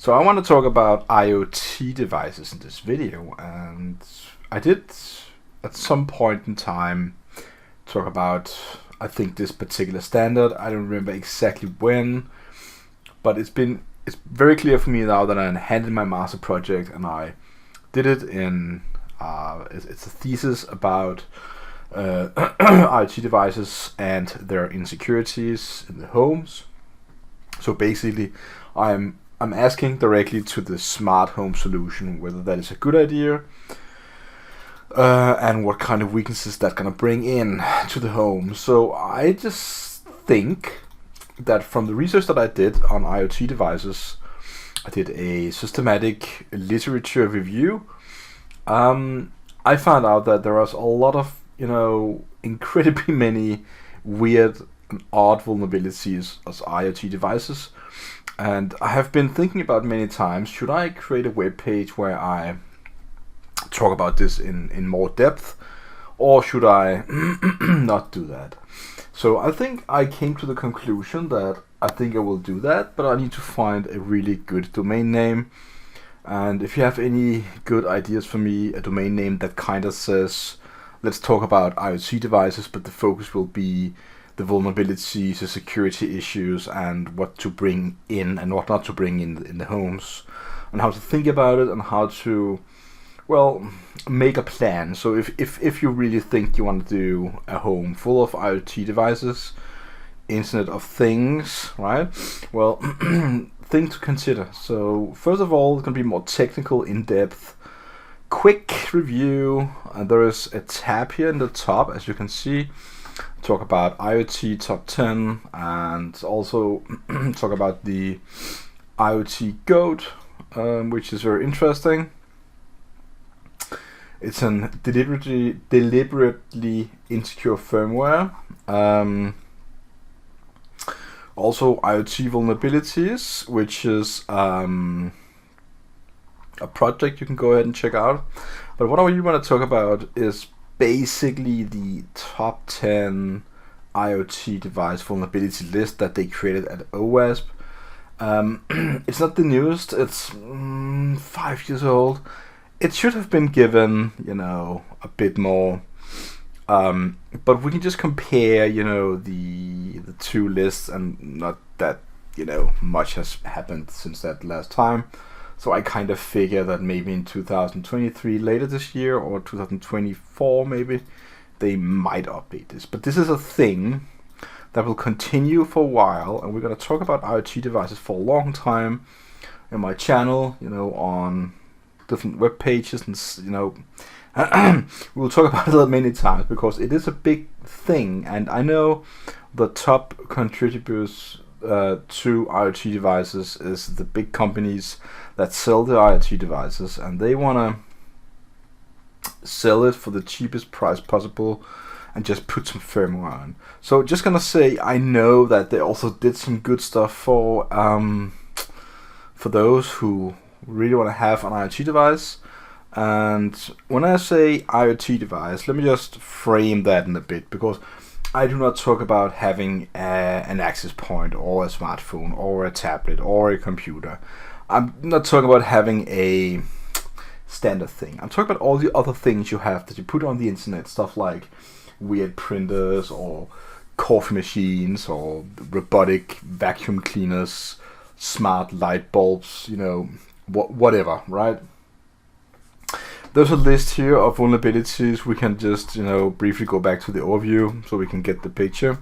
So I want to talk about IoT devices in this video, and I did at some point in time talk about, I think, this particular standard. I don't remember exactly when, but it's very clear for me now that I handed my master project, and I did it in it's a thesis about IoT devices and their insecurities in the homes. So basically, I'm asking directly to the smart home solution whether that is a good idea and what kind of weaknesses that's gonna bring in to the home. So I just think that from the research that I did on IoT devices, I did a systematic literature review. I found out that there was a lot of, incredibly many weird and odd vulnerabilities as IoT devices. And I have been thinking about many times, should I create a web page where I talk about this in more depth, or should I not do that? So I think I came to the conclusion that I think I will do that, but I need to find a really good domain name. And if you have any good ideas for me, a domain name that kind of says, let's talk about IoT devices, but the focus will be the vulnerabilities, the security issues, and what to bring in and what not to bring in the homes, and how to think about it, and how to, make a plan. So if you really think you want to do a home full of IoT devices, Internet of Things, right? Well, thing to consider. So first of all, it's going to be more technical, in-depth, quick review. And there is a tab here in the top, as you can see. Talk about IoT top 10, and also talk about the IoT goat, which is very interesting. It's an deliberately insecure firmware. Also IoT vulnerabilities, which is a project you can go ahead and check out. But what I really want to talk about is basically the top 10 IoT device vulnerability list that they created at OWASP. It's not the newest, it's 5 years old. It should have been given, a bit more, but we can just compare, the two lists, and not that, much has happened since that last time. So I kind of figure that maybe in 2023, later this year, or 2024 maybe, they might update this. But this is a thing that will continue for a while, and we're going to talk about IoT devices for a long time in my channel, on different web pages, and we'll talk about it many times because it is a big thing. And I know the top contributors to IoT devices is the big companies that sell the IoT devices, and they want to sell it for the cheapest price possible and just put some firmware on. So just gonna say, I know that they also did some good stuff for those who really want to have an IoT device. And when I say IoT device, let me just frame that in a bit, because I do not talk about having an access point or a smartphone or a tablet or a computer. I'm not talking about having a standard thing. I'm talking about all the other things you have that you put on the internet, stuff like weird printers or coffee machines or robotic vacuum cleaners, smart light bulbs, whatever, right? There's a list here of vulnerabilities. We can just, briefly go back to the overview so we can get the picture.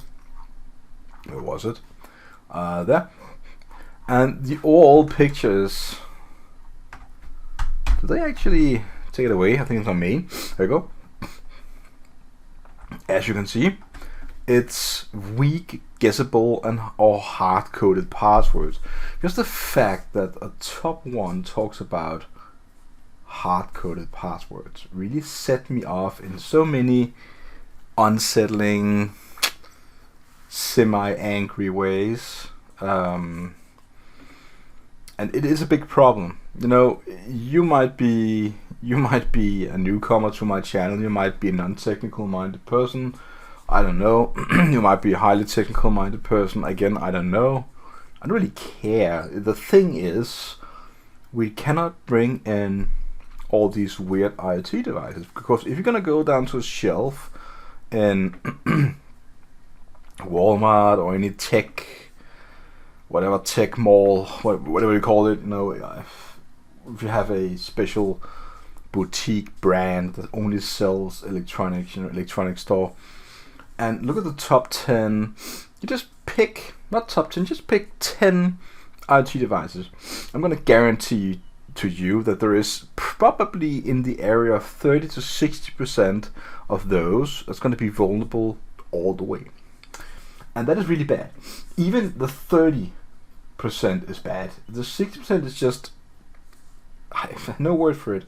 Where was it? There. And the overall picture is... Did they actually take it away? I think it's on main. There you go. As you can see, it's weak, guessable, and or hard-coded passwords. Just the fact that a top one talks about hard-coded passwords really set me off in so many unsettling, semi-angry ways. And it is a big problem. You might be a newcomer to my channel. You might be a non-technical minded person. I don't know. You might be a highly technical minded person. Again, I don't know. I don't really care. The thing is, we cannot bring in all these weird IoT devices, because if you're gonna go down to a shelf in Walmart or any whatever tech mall, whatever you call it, if you have a special boutique brand that only sells electronics, electronic store, and look at the top 10, you just pick, not top 10, just pick 10 IoT devices. I'm going to guarantee to you that there is probably in the area of 30 to 60% of those that's going to be vulnerable all the way. And that is really bad. Even the 30% is bad. The 60% is just, I have no word for it.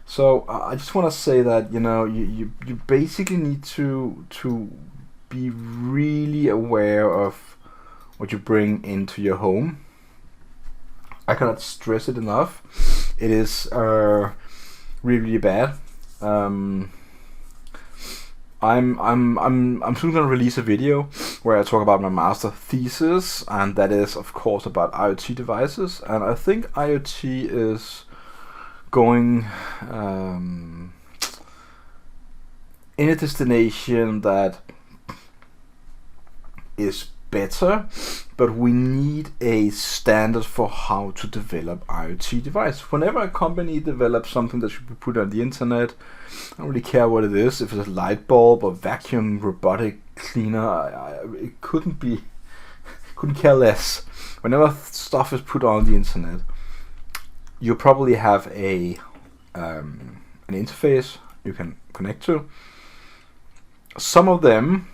So I just want to say that you basically need to be really aware of what you bring into your home. I cannot stress it enough. It is really, really bad. I'm soon gonna release a video where I talk about my master thesis, and that is of course about IoT devices. And I think IoT is going in a destination that is better, but we need a standard for how to develop IoT device. Whenever a company develops something that should be put on the internet, I don't really care what it is. If it's a light bulb or vacuum robotic cleaner, it couldn't care less. Whenever stuff is put on the internet, you probably have an interface you can connect to. Some of them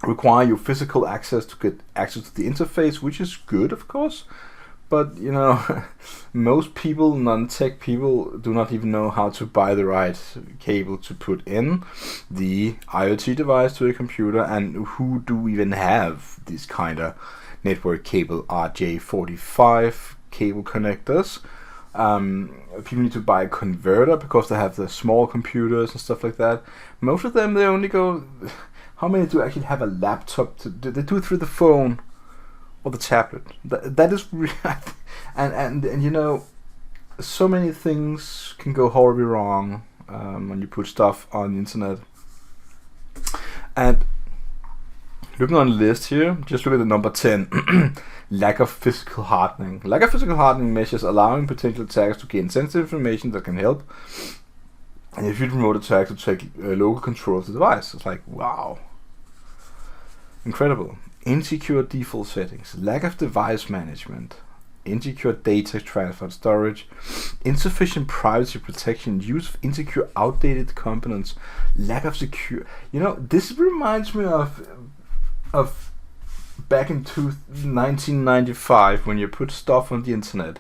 require you physical access to get access to the interface, which is good, of course. But most people, non-tech people, do not even know how to buy the right cable to put in the IoT device to a computer, and who do even have this kind of network cable RJ45 cable connectors. People need to buy a converter because they have the small computers and stuff like that. Most of them, they only go. How many do actually have a laptop? They do it through the phone or the tablet. That is really, and so many things can go horribly wrong when you put stuff on the internet. And looking on the list here, just look at the number 10. Lack of physical hardening. Lack of physical hardening measures allowing potential attackers to gain sensitive information that can help. And if you remote attack to take local control of the device. It's like, wow. Incredible. Insecure default settings. Lack of device management. Insecure data transfer and storage. Insufficient privacy protection. Use of insecure outdated components. Lack of secure. This reminds me of back in 1995 when you put stuff on the internet.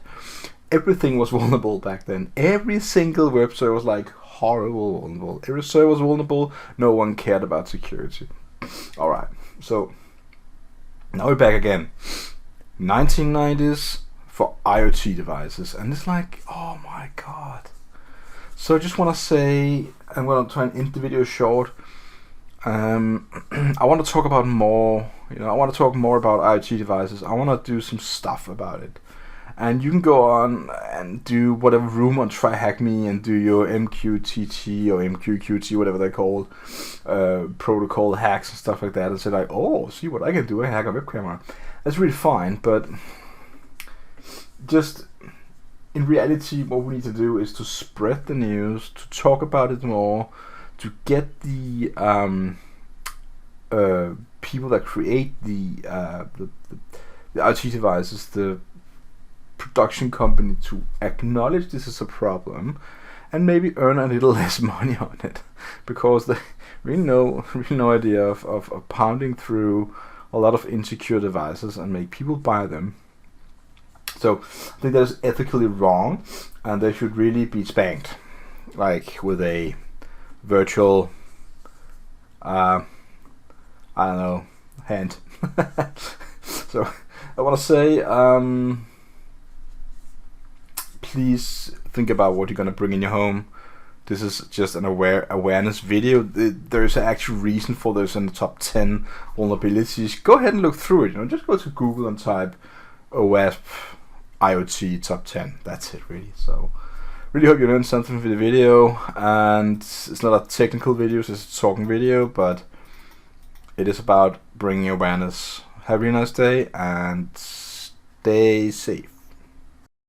Everything was vulnerable back then. Every single web server was like horrible vulnerable. Every server was vulnerable. No one cared about security. Alright, so now we're back again. 1990s for IoT devices, and it's like, oh my god. So I just want to say, I'm going to try and end the video short. I want to talk about more. I want to talk more about IoT devices. I want to do some stuff about it. And you can go on and do whatever room on Try Hack Me and do your MQTT or MQQT, whatever they're called, protocol hacks and stuff like that, and say like, oh, see what I can do, I hack a web camera. That's really fine, but just in reality, what we need to do is to spread the news, to talk about it more, to get the people that create the IoT devices, the production company, to acknowledge this is a problem and maybe earn a little less money on it, because they really no idea of pounding through a lot of insecure devices and make people buy them. So I think that is ethically wrong, and they should really be spanked, like with a virtual I don't know, hand. So I want to say, please think about what you're going to bring in your home. This is just an awareness video. There's an actual reason for this in the top 10 vulnerabilities. Go ahead and look through it. Just go to Google and type OWASP IoT top 10. That's it, really. So really hope you learned something from the video, and it's not a technical video, it's just a talking video, but it is about bringing awareness. Have a nice day and stay safe.